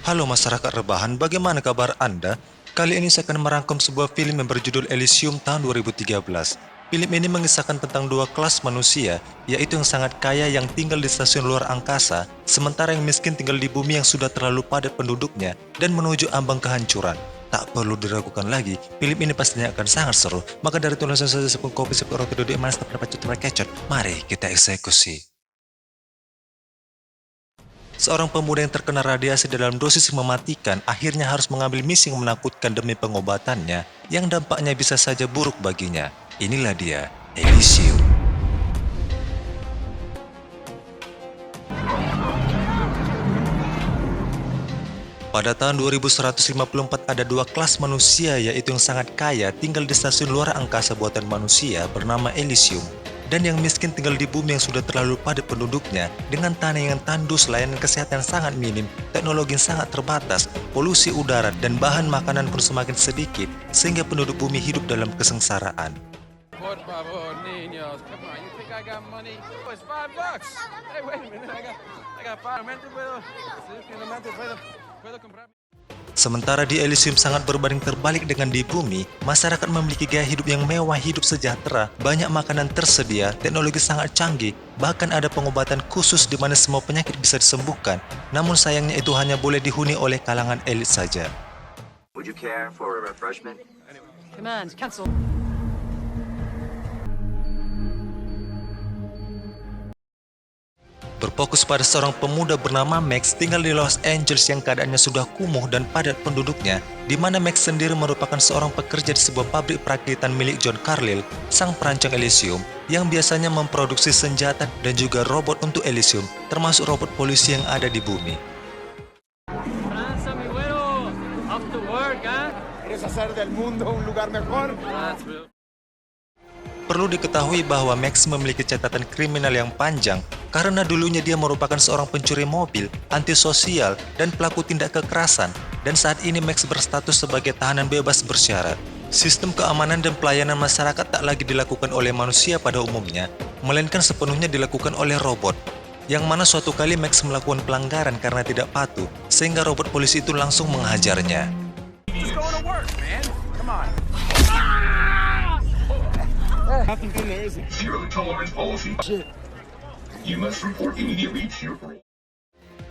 Halo masyarakat rebahan, bagaimana kabar Anda? Kali ini saya akan merangkum sebuah film yang berjudul Elysium tahun 2013. Film ini mengisahkan tentang dua kelas manusia, yaitu yang sangat kaya yang tinggal di stasiun luar angkasa, sementara yang miskin tinggal di bumi yang sudah terlalu padat penduduknya dan menuju ambang kehancuran. Tak perlu diragukan lagi, film ini pastinya akan sangat seru. Maka dari itu langsung saja sepung kopi, sepung roti duduk manis, tak dapat kecot. Mari kita eksekusi. Seorang pemuda yang terkena radiasi dalam dosis yang mematikan akhirnya harus mengambil misi yang menakutkan demi pengobatannya yang dampaknya bisa saja buruk baginya. Inilah dia, Elysium. Pada tahun 2154 ada dua kelas manusia yaitu yang sangat kaya tinggal di stasiun luar angkasa buatan manusia bernama Elysium dan yang miskin tinggal di bumi yang sudah terlalu padat penduduknya dengan tanah yang tandus, layanan kesehatan yang sangat minim, teknologi yang sangat terbatas, polusi udara dan bahan makanan pun semakin sedikit sehingga penduduk bumi hidup dalam kesengsaraan. Por favor, niños, come on, you think I got money? Oh, it's $5. Hey, wait a minute, I got $5. Puedo comprar. Sementara di Elysium sangat berbanding terbalik dengan di bumi, masyarakat memiliki gaya hidup yang mewah, hidup sejahtera, banyak makanan tersedia, teknologi sangat canggih, bahkan ada pengobatan khusus di mana semua penyakit bisa disembuhkan. Namun sayangnya itu hanya boleh dihuni oleh kalangan elit saja. Would you care for a refreshment? Commands, cancel. Berfokus pada seorang pemuda bernama Max tinggal di Los Angeles yang keadaannya sudah kumuh dan padat penduduknya, di mana Max sendiri merupakan seorang pekerja di sebuah pabrik perakitan milik John Carlyle, sang perancang Elysium, yang biasanya memproduksi senjata dan juga robot untuk Elysium, termasuk robot polisi yang ada di bumi. Franza, mi güero. Off to work, huh? ¿Quieres hacer del mundo un lugar mejor? That's real. Perlu diketahui bahwa Max memiliki catatan kriminal yang panjang karena dulunya dia merupakan seorang pencuri mobil, antisosial, dan pelaku tindak kekerasan, dan saat ini Max berstatus sebagai tahanan bebas bersyarat. Sistem keamanan dan pelayanan masyarakat tak lagi dilakukan oleh manusia pada umumnya, melainkan sepenuhnya dilakukan oleh robot, yang mana suatu kali Max melakukan pelanggaran karena tidak patuh, sehingga robot polisi itu langsung menghajarnya. Just going to work, man. Come on. Nothing in there, is it? Zero tolerance policy. You must report immediately to your parole.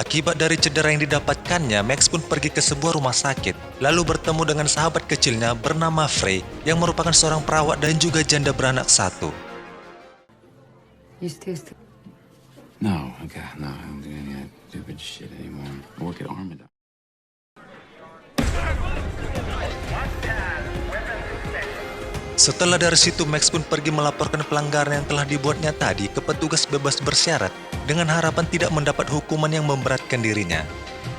Akibat dari cedera yang didapatkannya, Max pun pergi ke sebuah rumah sakit, lalu bertemu dengan sahabat kecilnya bernama Frey, yang merupakan seorang perawat dan juga janda beranak satu. You still No, okay, no, I don't do any of that stupid shit anymore. I work at Armada. Setelah dari situ, Max pun pergi melaporkan pelanggaran yang telah dibuatnya tadi ke petugas bebas bersyarat dengan harapan tidak mendapat hukuman yang memberatkan dirinya.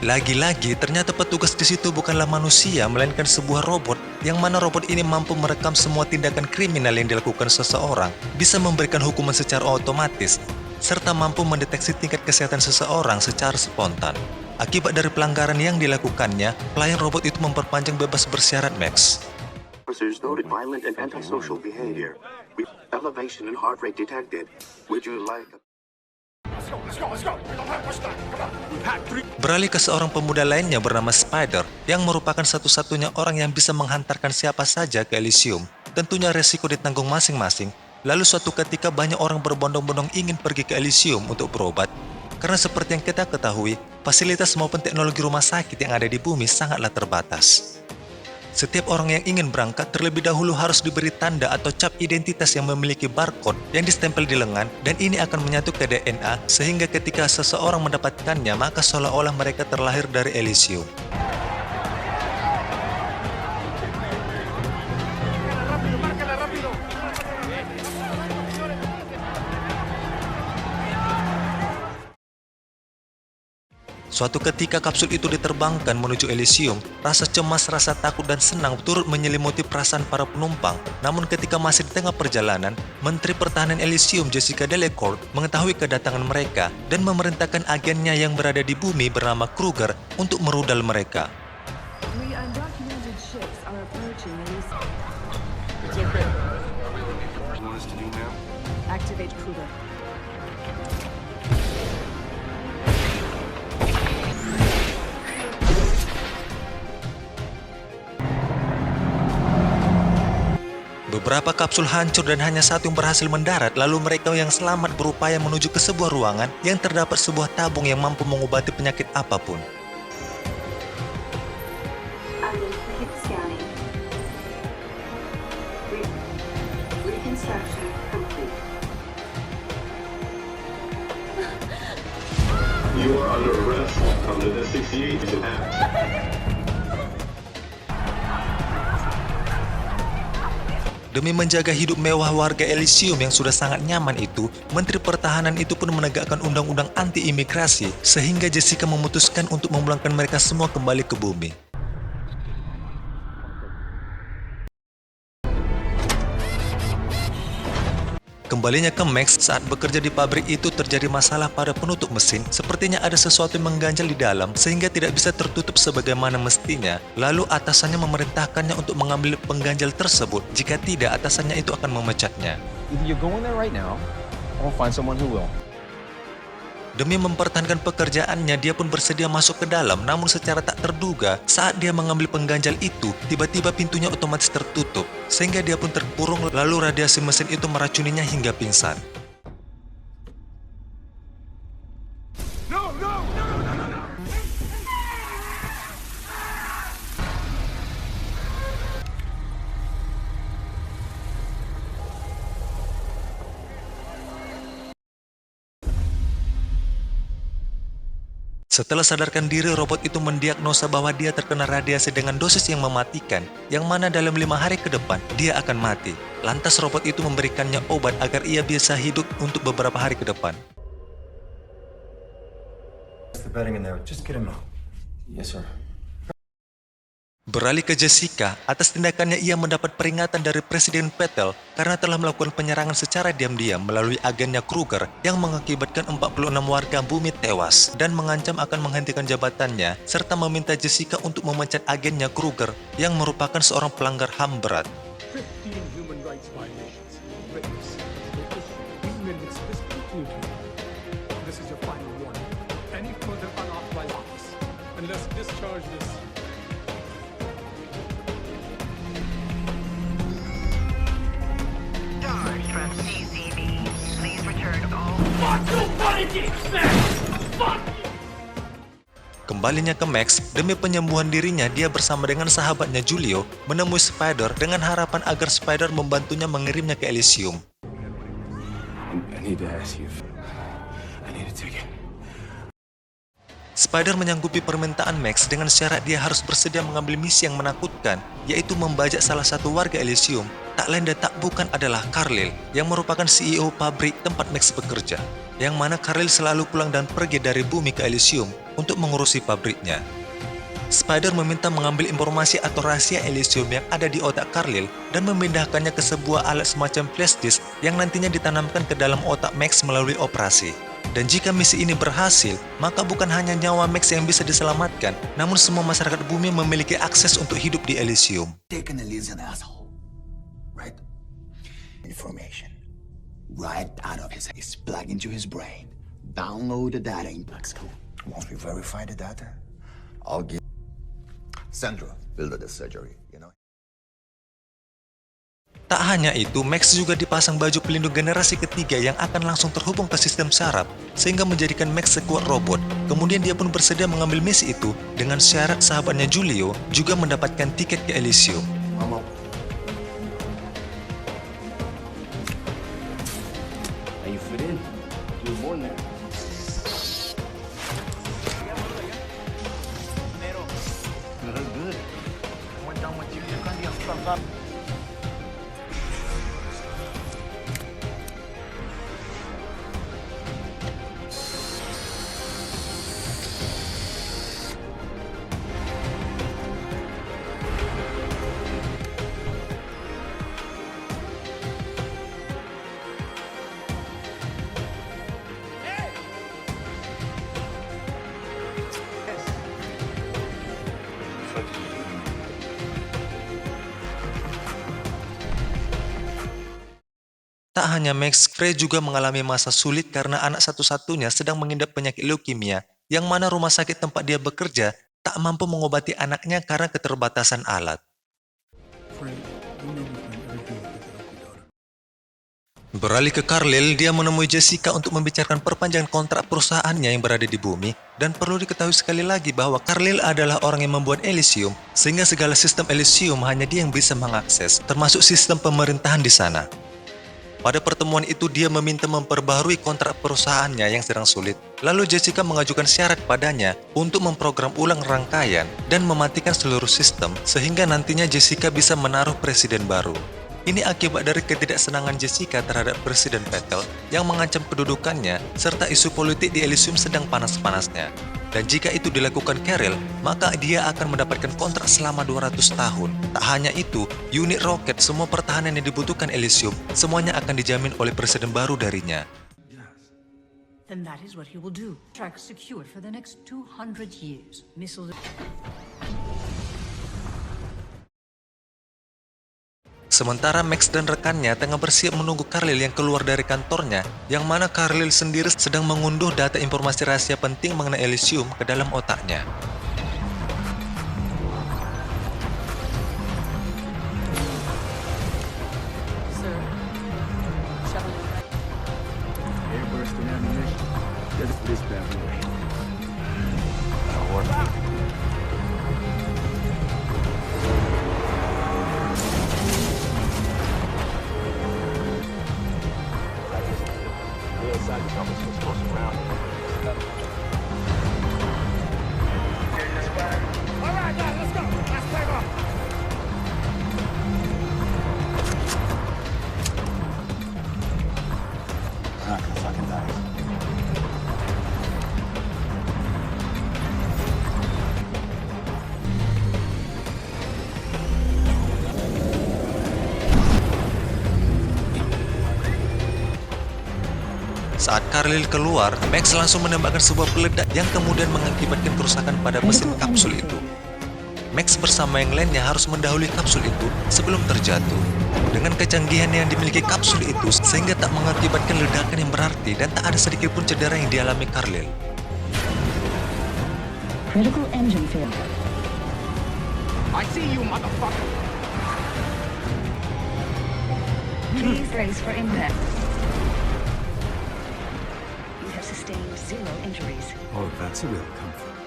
Lagi-lagi, ternyata petugas di situ bukanlah manusia, melainkan sebuah robot, yang mana robot ini mampu merekam semua tindakan kriminal yang dilakukan seseorang, bisa memberikan hukuman secara otomatis, serta mampu mendeteksi tingkat kesehatan seseorang secara spontan. Akibat dari pelanggaran yang dilakukannya, pelayan robot itu memperpanjang bebas bersyarat Max. Officers noted violent and antisocial behavior. With elevation in heart rate detected. Would you like a... Beralih ke seorang pemuda lainnya bernama Spider, yang merupakan satu-satunya orang yang bisa menghantarkan siapa saja ke Elysium. Tentunya resiko ditanggung masing-masing. Lalu suatu ketika banyak orang berbondong-bondong ingin pergi ke Elysium untuk berobat. Karena seperti yang kita ketahui, fasilitas maupun teknologi rumah sakit yang ada di bumi sangatlah terbatas. Setiap orang yang ingin berangkat terlebih dahulu harus diberi tanda atau cap identitas yang memiliki barcode yang ditempel di lengan, dan ini akan menyatu ke DNA sehingga ketika seseorang mendapatkannya maka seolah-olah mereka terlahir dari Elysium. Suatu ketika kapsul itu diterbangkan menuju Elysium, rasa cemas, rasa takut dan senang turut menyelimuti perasaan para penumpang. Namun ketika masih di tengah perjalanan, Menteri Pertahanan Elysium Jessica Delacourt mengetahui kedatangan mereka dan memerintahkan agennya yang berada di bumi bernama Kruger untuk merudal mereka. Three undocumented ships are approaching Elysium. It's okay. What do you want us to do now? Activate Kruger. Beberapa kapsul hancur dan hanya satu yang berhasil mendarat, lalu mereka yang selamat berupaya menuju ke sebuah ruangan yang terdapat sebuah tabung yang mampu mengobati penyakit apapun. Identity scanning. Reconstruction complete. You are under arrest under the 68 Act. Demi menjaga hidup mewah warga Elysium yang sudah sangat nyaman itu, Menteri Pertahanan itu pun menegakkan undang-undang anti-imigrasi sehingga Jessica memutuskan untuk memulangkan mereka semua kembali ke bumi. Kembalinya ke Max saat bekerja di pabrik itu terjadi masalah pada penutup mesin. Sepertinya ada sesuatu yang mengganjal di dalam sehingga tidak bisa tertutup sebagaimana mestinya. Lalu atasannya memerintahkannya untuk mengambil pengganjal tersebut. Jika tidak, atasannya itu akan memecatnya. Either you're going there right now, or find someone who will. Demi mempertahankan pekerjaannya, dia pun bersedia masuk ke dalam, namun secara tak terduga, saat dia mengambil pengganjal itu, tiba-tiba pintunya otomatis tertutup, sehingga dia pun terkurung, lalu radiasi mesin itu meracuninya hingga pingsan. Setelah sadarkan diri, robot itu mendiagnosa bahwa dia terkena radiasi dengan dosis yang mematikan, yang mana dalam 5 hari ke depan, dia akan mati. Lantas robot itu memberikannya obat agar ia bisa hidup untuk beberapa hari ke depan. Yes, sir. Beralih ke Jessica, atas tindakannya ia mendapat peringatan dari Presiden Patel karena telah melakukan penyerangan secara diam-diam melalui agennya Kruger yang mengakibatkan 46 warga bumi tewas dan mengancam akan menghentikan jabatannya serta meminta Jessica untuk memecat agennya Kruger yang merupakan seorang pelanggar HAM berat. 15 human rights violations. Witness. These men with specific duty. This is your final warning. Any further unauthorized acts, unless discharged this. Charge from CCB. Please return all. Kembalinya ke Max, demi penyembuhan dirinya, dia bersama dengan sahabatnya Julio menemui Spider dengan harapan agar Spider membantunya mengirimnya ke Elysium. I need to ask you. I need a ticket. Spider menyanggupi permintaan Max dengan syarat dia harus bersedia mengambil misi yang menakutkan, yaitu membajak salah satu warga Elysium. Tak lain dan tak bukan adalah Carlyle, yang merupakan CEO pabrik tempat Max bekerja. Yang mana Carlyle selalu pulang dan pergi dari bumi ke Elysium untuk mengurusi pabriknya. Spider meminta mengambil informasi atau rahasia Elysium yang ada di otak Carlyle dan memindahkannya ke sebuah alat semacam flash disk yang nantinya ditanamkan ke dalam otak Max melalui operasi. Dan jika misi ini berhasil, maka bukan hanya nyawa Max yang bisa diselamatkan, namun semua masyarakat bumi memiliki akses untuk hidup di Elysium. Taken a an asshole, right? Information right out of his head. It's plugged into his brain. Download the data in Blackstone. Once we verify the data, I'll give Sandra build the surgery, you know. Tak hanya itu, Max juga dipasang baju pelindung generasi ketiga yang akan langsung terhubung ke sistem saraf, sehingga menjadikan Max sekuat robot. Kemudian dia pun bersedia mengambil misi itu dengan syarat sahabatnya Julio juga mendapatkan tiket ke Elysium. Mama. How you fit in? Do more than that. You look good. Went down with you kan dia stuck. Tak hanya Max, Frey juga mengalami masa sulit karena anak satu-satunya sedang mengidap penyakit leukemia, yang mana rumah sakit tempat dia bekerja tak mampu mengobati anaknya karena keterbatasan alat. Frank, don't know if I can ever do it with you. Beralih ke Carlyle, dia menemui Jessica untuk membicarakan perpanjangan kontrak perusahaannya yang berada di bumi. Dan perlu diketahui sekali lagi bahwa Carlyle adalah orang yang membuat Elysium, sehingga segala sistem Elysium hanya dia yang bisa mengakses, termasuk sistem pemerintahan di sana. Pada pertemuan itu dia meminta memperbaharui kontrak perusahaannya yang sedang sulit. Lalu Jessica mengajukan syarat padanya untuk memprogram ulang rangkaian dan mematikan seluruh sistem sehingga nantinya Jessica bisa menaruh presiden baru. Ini akibat dari ketidaksenangan Jessica terhadap Presiden Vettel yang mengancam kedudukannya serta isu politik di Elysium sedang panas-panasnya. Dan jika itu dilakukan Carol, maka dia akan mendapatkan kontrak selama 200 tahun. Tak hanya itu, unit roket, semua pertahanan yang dibutuhkan Elysium, semuanya akan dijamin oleh presiden baru darinya. Then that is what he will do. Track secured for the next 200 years. Missiles. Sementara Max dan rekannya tengah bersiap menunggu Carlyle yang keluar dari kantornya, yang mana Carlyle sendiri sedang mengunduh data informasi rahasia penting mengenai Elysium ke dalam otaknya. Saat Carlyle keluar, Max langsung menembakkan sebuah peledak yang kemudian mengakibatkan kerusakan pada mesin kapsul itu. Max bersama yang lainnya harus mendahului kapsul itu sebelum terjatuh. Dengan kecanggihan yang dimiliki kapsul itu, sehingga tak mengakibatkan ledakan yang berarti dan tak ada sedikit pun cedera yang dialami Carlyle. Critical engine failure. I see you, motherfucker! Please brace for impact. You have sustained 0 injuries. Oh, that's a real comfort.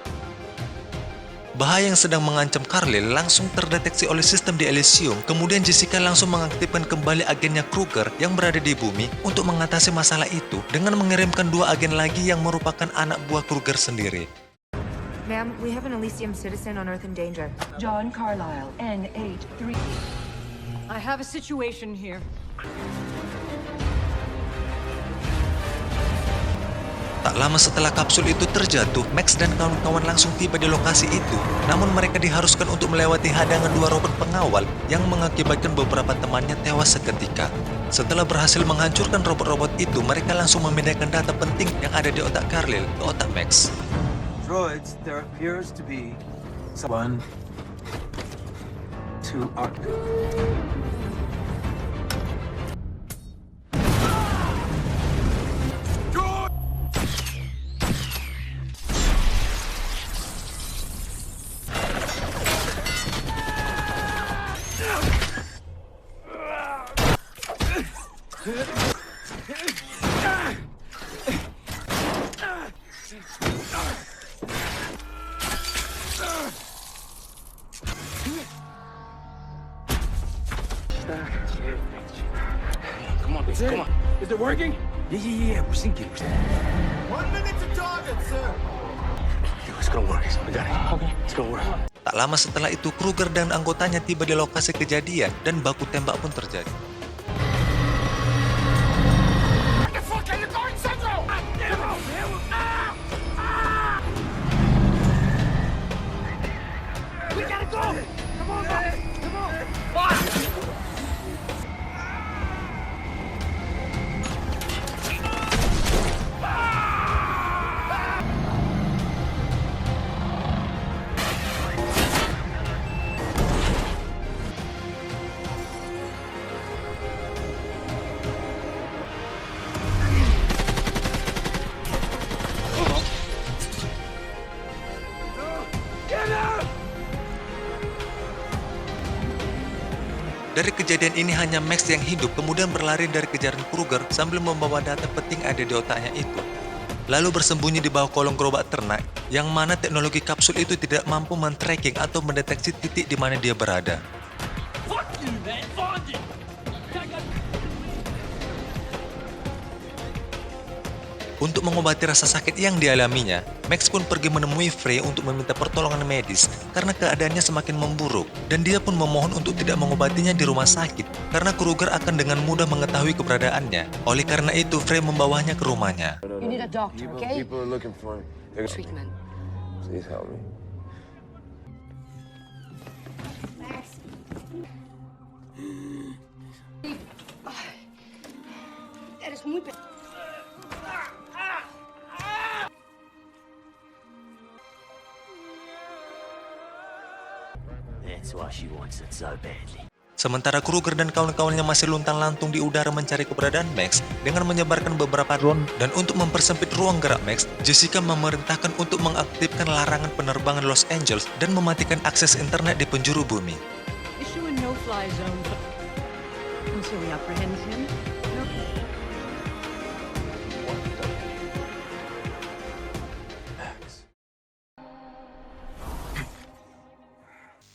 Bahaya yang sedang mengancam Carlyle langsung terdeteksi oleh sistem di Elysium. Kemudian Jessica langsung mengaktifkan kembali agennya Kruger yang berada di bumi untuk mengatasi masalah itu dengan mengirimkan 2 agen lagi yang merupakan anak buah Kruger sendiri. Ma'am, we have an Elysium citizen on Earth in danger. John Carlyle, N83. I have a situation here. Tak lama setelah kapsul itu terjatuh, Max dan kawan-kawan langsung tiba di lokasi itu. Namun mereka diharuskan untuk melewati hadangan 2 robot pengawal yang mengakibatkan beberapa temannya tewas seketika. Setelah berhasil menghancurkan robot-robot itu, mereka langsung memindahkan data penting yang ada di otak Carlyle ke otak Max. Droids, there appears to be 1, 2, Come on, baby, come on. Is it working? Yeah, we're sinking. 1 minute to target, sir. It's gonna work. We got it. Okay. It's gonna work. Tak lama setelah itu, Kruger dan anggotanya tiba di lokasi kejadian dan baku tembak pun terjadi. What the fuck are you going, Central? We gotta go! Come on, guys! Come on! What? Dari kejadian ini hanya Max yang hidup kemudian berlari dari kejaran Kruger sambil membawa data penting ada di otaknya itu. Lalu bersembunyi di bawah kolong gerobak ternak yang mana teknologi kapsul itu tidak mampu men-tracking atau mendeteksi titik di mana dia berada. Untuk mengobati rasa sakit yang dialaminya, Max pun pergi menemui Frey untuk meminta pertolongan medis karena keadaannya semakin memburuk dan dia pun memohon untuk tidak mengobatinya di rumah sakit karena Kruger akan dengan mudah mengetahui keberadaannya. Oleh karena itu, Frey membawanya ke rumahnya. You need a doctor, okay? People are looking for treatment. Please help me. Eres muy pe... That's why she wants it so badly. Sementara Kruger dan kawan-kawannya masih luntang-lantung di udara mencari keberadaan Max dengan menyebarkan beberapa drone, dan untuk mempersempit ruang gerak Max, Jessica memerintahkan untuk mengaktifkan larangan penerbangan Los Angeles dan mematikan akses internet di penjuru bumi. Issue a no-fly zone until we apprehend him.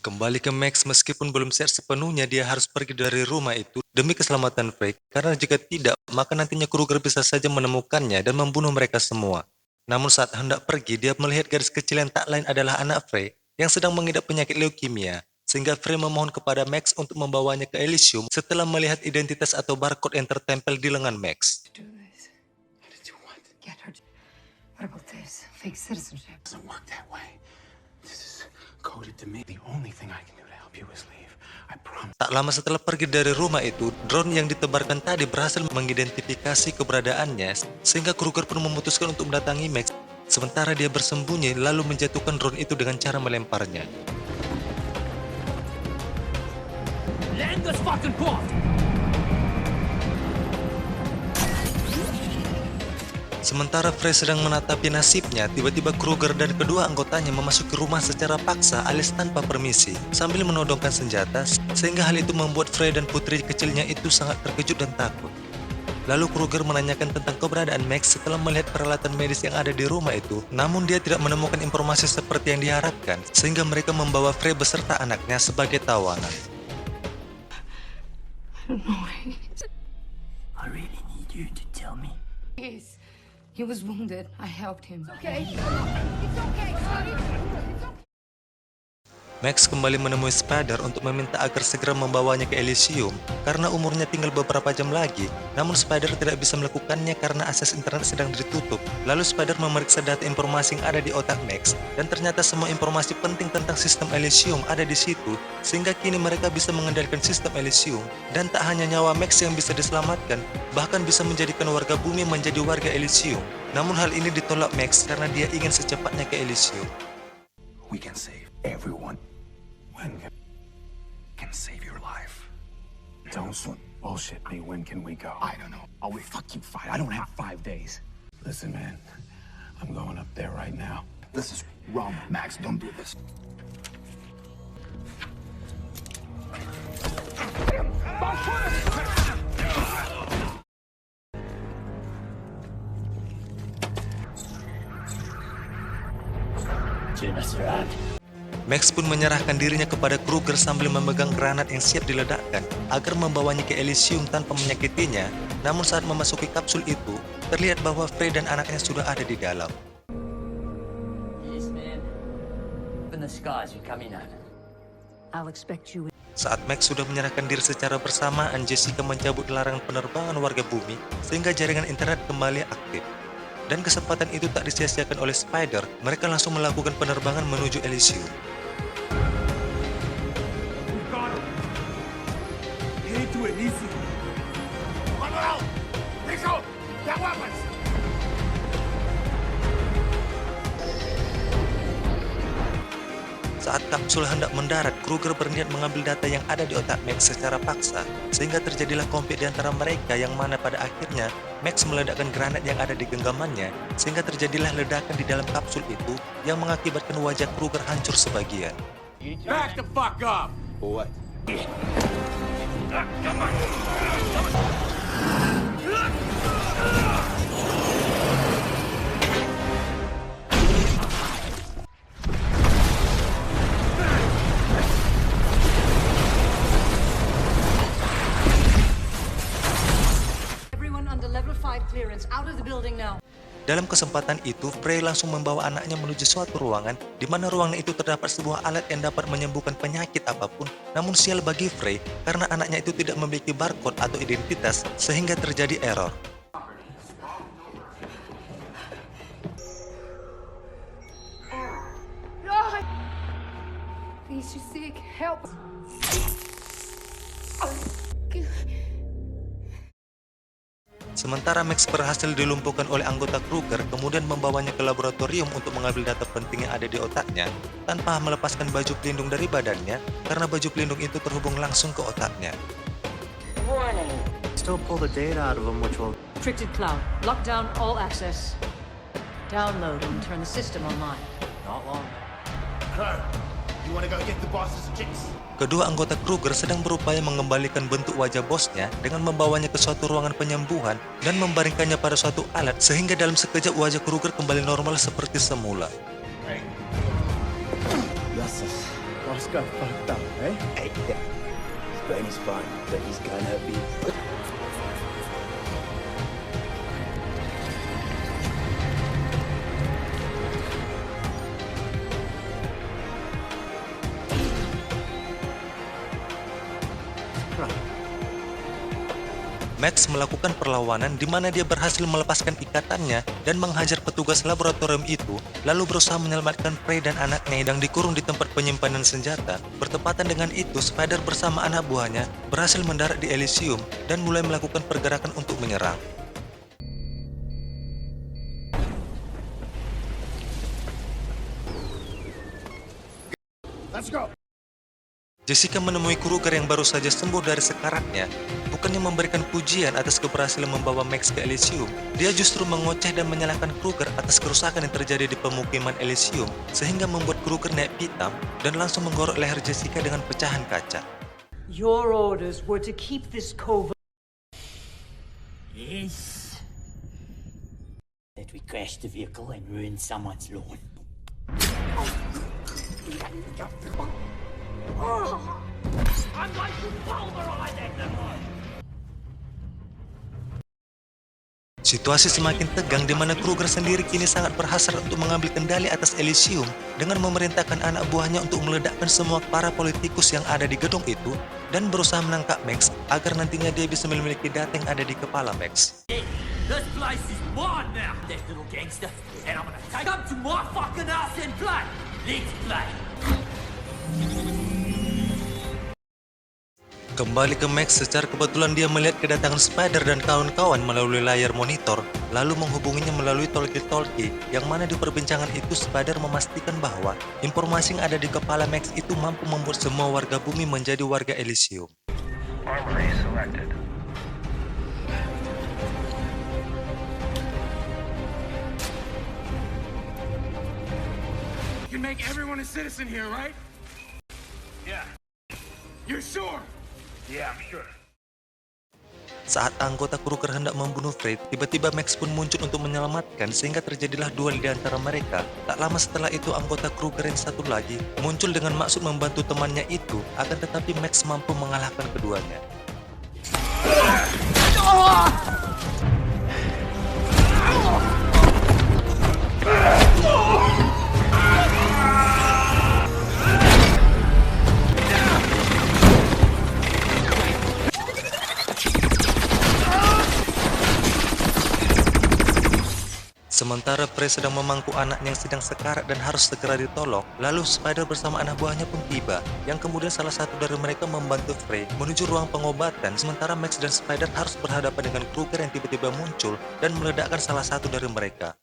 Kembali ke Max, meskipun belum siap sepenuhnya, dia harus pergi dari rumah itu demi keselamatan Frey, karena jika tidak, maka nantinya Kruger bisa saja menemukannya dan membunuh mereka semua. Namun saat hendak pergi, dia melihat gadis kecil yang tak lain adalah anak Frey yang sedang mengidap penyakit leukemia, sehingga Frey memohon kepada Max untuk membawanya ke Elysium setelah melihat identitas atau barcode yang tertempel di lengan Max. Get her. What about this? Fake citizenship. Doesn't work that way. Coded to me. The only thing I can do to help you is leave. I promise. Tak lama setelah pergi dari rumah itu, drone yang ditebarkan tadi berhasil mengidentifikasi keberadaannya, sehingga Kruger pun memutuskan untuk mendatangi Max. Sementara dia bersembunyi lalu menjatuhkan drone itu dengan cara melemparnya. Land this fucking bomb! Sementara Frey sedang menatapi nasibnya, tiba-tiba Kruger dan kedua anggotanya memasuki rumah secara paksa alias tanpa permisi, sambil menodongkan senjata, sehingga hal itu membuat Frey dan putri kecilnya itu sangat terkejut dan takut. Lalu Kruger menanyakan tentang keberadaan Max setelah melihat peralatan medis yang ada di rumah itu, namun dia tidak menemukan informasi seperti yang diharapkan, sehingga mereka membawa Frey beserta anaknya sebagai tawanan. I really need you to tell me. Please. He was wounded. I helped him. Okay. It's okay, honey. Max kembali menemui Spider untuk meminta agar segera membawanya ke Elysium karena umurnya tinggal beberapa jam lagi. Namun Spider tidak bisa melakukannya karena akses internet sedang ditutup. Lalu Spider memeriksa data informasi yang ada di otak Max dan ternyata semua informasi penting tentang sistem Elysium ada di situ, sehingga kini mereka bisa mengendalikan sistem Elysium. Dan tak hanya nyawa Max yang bisa diselamatkan, bahkan bisa menjadikan warga bumi menjadi warga Elysium. Namun hal ini ditolak Max karena dia ingin secepatnya ke Elysium. We can save everyone. When can save your life? Don't bullshit me. When can we go? I don't know. Oh, we fucking fight. I don't have 5 days. Listen, man. I'm going up there right now. This is wrong, Max. Don't do this. Max pun menyerahkan dirinya kepada Kruger sambil memegang granat yang siap diledakkan agar membawanya ke Elysium tanpa menyakitinya. Namun saat memasuki kapsul itu, terlihat bahwa Frey dan anaknya sudah ada di dalam. Yes, man. Open the skies, you're coming out. I'll expect you. Saat Max sudah menyerahkan diri secara bersamaan, Jessica mencabut larangan penerbangan warga bumi sehingga jaringan internet kembali aktif. Dan kesempatan itu tak disia-siakan oleh Spider, mereka langsung melakukan penerbangan menuju Elysium. Saat kapsul hendak mendarat, Kruger berniat mengambil data yang ada di otak Max secara paksa, sehingga terjadilah konflik di antara mereka yang mana pada akhirnya Max meledakkan granat yang ada di genggamannya, sehingga terjadilah ledakan di dalam kapsul itu yang mengakibatkan wajah Kruger hancur sebagian. Back the fuck up! What? Everyone under level 5 clearance out of the building now. Dalam kesempatan itu, Frey langsung membawa anaknya menuju suatu ruangan, di mana ruangan itu terdapat sebuah alat yang dapat menyembuhkan penyakit apapun. Namun sial bagi Frey, karena anaknya itu tidak memiliki barcode atau identitas, sehingga terjadi error. Please, you're sick. Help. Sementara Max berhasil dilumpuhkan oleh anggota Kruger, kemudian membawanya ke laboratorium untuk mengambil data penting yang ada di otaknya, tanpa melepaskan baju pelindung dari badannya, karena baju pelindung itu terhubung langsung ke otaknya. Still pull the data out of them, which will... Restricted cloud. Lock down all access. Download and turn the system online. Not long. You wanna go get the boss's chicks? Kedua anggota Kruger sedang berupaya mengembalikan bentuk wajah bosnya dengan membawanya ke suatu ruangan penyembuhan dan membaringkannya pada suatu alat sehingga dalam sekejap wajah Kruger kembali normal seperti semula. Boss got fucked up, eh? Hey, yeah. His brain is fine, but he's gonna be... Max melakukan perlawanan di mana dia berhasil melepaskan ikatannya dan menghajar petugas laboratorium itu, lalu berusaha menyelamatkan Frey dan anaknya yang dikurung di tempat penyimpanan senjata. Bertepatan dengan itu, Spider bersama anak buahnya berhasil mendarat di Elysium dan mulai melakukan pergerakan untuk menyerang. Let's go! Jessica menemui Kruger yang baru saja sembuh dari sekaratnya. Bukannya memberikan pujian atas keberhasilan membawa Max ke Elysium, dia justru mengoceh dan menyalahkan Kruger atas kerusakan yang terjadi di pemukiman Elysium, sehingga membuat Kruger naik pitam dan langsung menggorok leher Jessica dengan pecahan kaca. Your orders were to keep this cove. Yes. That we crashed the vehicle and ruined someone's lawn. I'm going to pulverize that little. Situasi semakin tegang di mana Kruger sendiri kini sangat berhasrat untuk mengambil kendali atas Elysium dengan memerintahkan anak buahnya untuk meledakkan semua para politikus yang ada di gedung itu dan berusaha menangkap Max agar nantinya dia bisa memiliki data yang ada di kepala Max. This place is mine now, that little gangster, and I'm gonna take up to my fucking ass and play. Let's play. Kembali ke Max, secara kebetulan dia melihat kedatangan Spider dan kawan-kawan melalui layar monitor, lalu menghubunginya melalui talkie-talkie, yang mana di perbincangan itu Spider memastikan bahwa informasi yang ada di kepala Max itu mampu membuat semua warga bumi menjadi warga Elysium. Armory selected. You can make everyone a citizen here, right? Yeah. You're sure? Yeah, I'm sure. Saat anggota Kruger hendak membunuh Frey, tiba-tiba Max pun muncul untuk menyelamatkan sehingga terjadilah duel di antara mereka. Tak lama setelah itu anggota Kruger yang satu lagi muncul dengan maksud membantu temannya itu, akan tetapi Max mampu mengalahkan keduanya. Sementara Frey sedang memangku anaknya yang sedang sekarat dan harus segera ditolong, lalu Spider bersama anak buahnya pun tiba, yang kemudian salah satu dari mereka membantu Frey menuju ruang pengobatan, sementara Max dan Spider harus berhadapan dengan Kruger yang tiba-tiba muncul dan meledakkan salah satu dari mereka.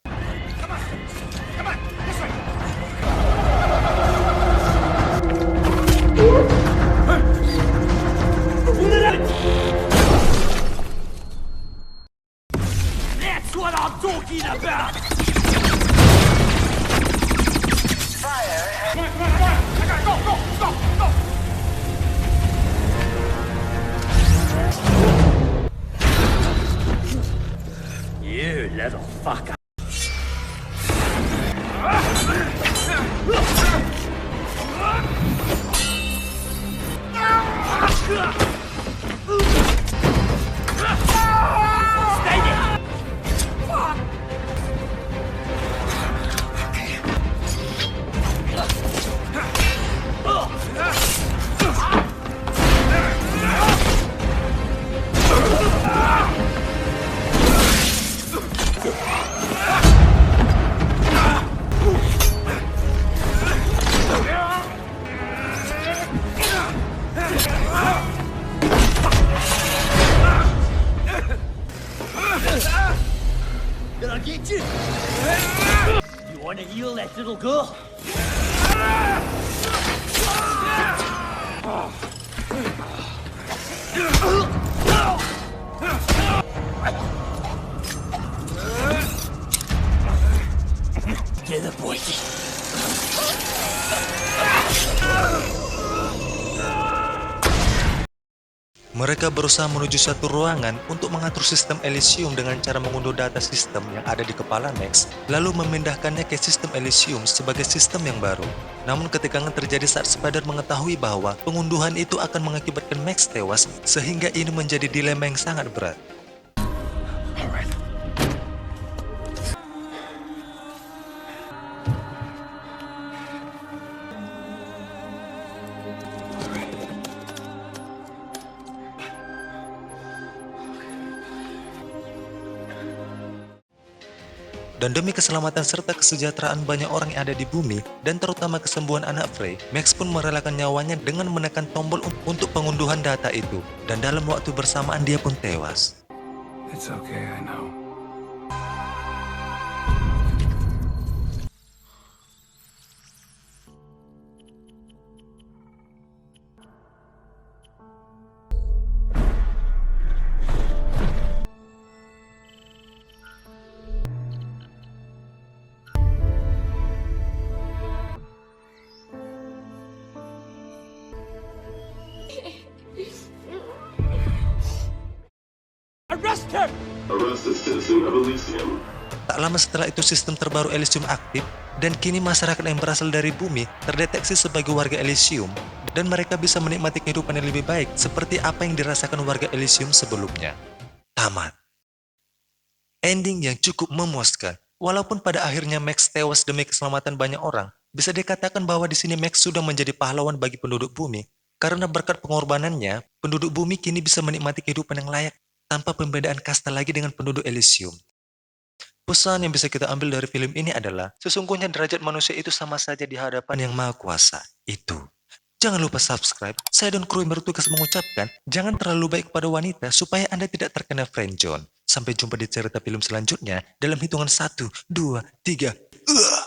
That's what I'm talking about! Fire! Come on! I gotta go! You little fucker. Stay there! Fuck! Did I get you? You want to heal that little girl? Get the boy. Mereka berusaha menuju suatu ruangan untuk mengatur sistem Elysium dengan cara mengunduh data sistem yang ada di kepala Max, lalu memindahkannya ke sistem Elysium sebagai sistem yang baru. Namun ketegangan terjadi saat Spider mengetahui bahwa pengunduhan itu akan mengakibatkan Max tewas, sehingga ini menjadi dilema yang sangat berat. Dan demi keselamatan serta kesejahteraan banyak orang yang ada di bumi, dan terutama kesembuhan anak Frey, Max pun merelakan nyawanya dengan menekan tombol untuk pengunduhan data itu. Dan dalam waktu bersamaan dia pun tewas. It's okay, I know. Arrest him! Arrest the citizen of Elysium. Tak lama setelah itu sistem terbaru Elysium aktif, dan kini masyarakat yang berasal dari bumi terdeteksi sebagai warga Elysium, dan mereka bisa menikmati kehidupan yang lebih baik seperti apa yang dirasakan warga Elysium sebelumnya. Tamat. Ending yang cukup memuaskan. Walaupun pada akhirnya Max tewas demi keselamatan banyak orang, bisa dikatakan bahwa di sini Max sudah menjadi pahlawan bagi penduduk bumi, karena berkat pengorbanannya, penduduk bumi kini bisa menikmati kehidupan yang layak tanpa pembedaan kasta lagi dengan penduduk Elysium. Pesan yang bisa kita ambil dari film ini adalah, sesungguhnya derajat manusia itu sama saja di hadapan Yang Maha Kuasa. Itu. Jangan lupa subscribe. Saya dan kru yang bertugas mengucapkan, jangan terlalu baik kepada wanita supaya Anda tidak terkena friendzone. Sampai jumpa di cerita film selanjutnya dalam hitungan 1, 2, 3.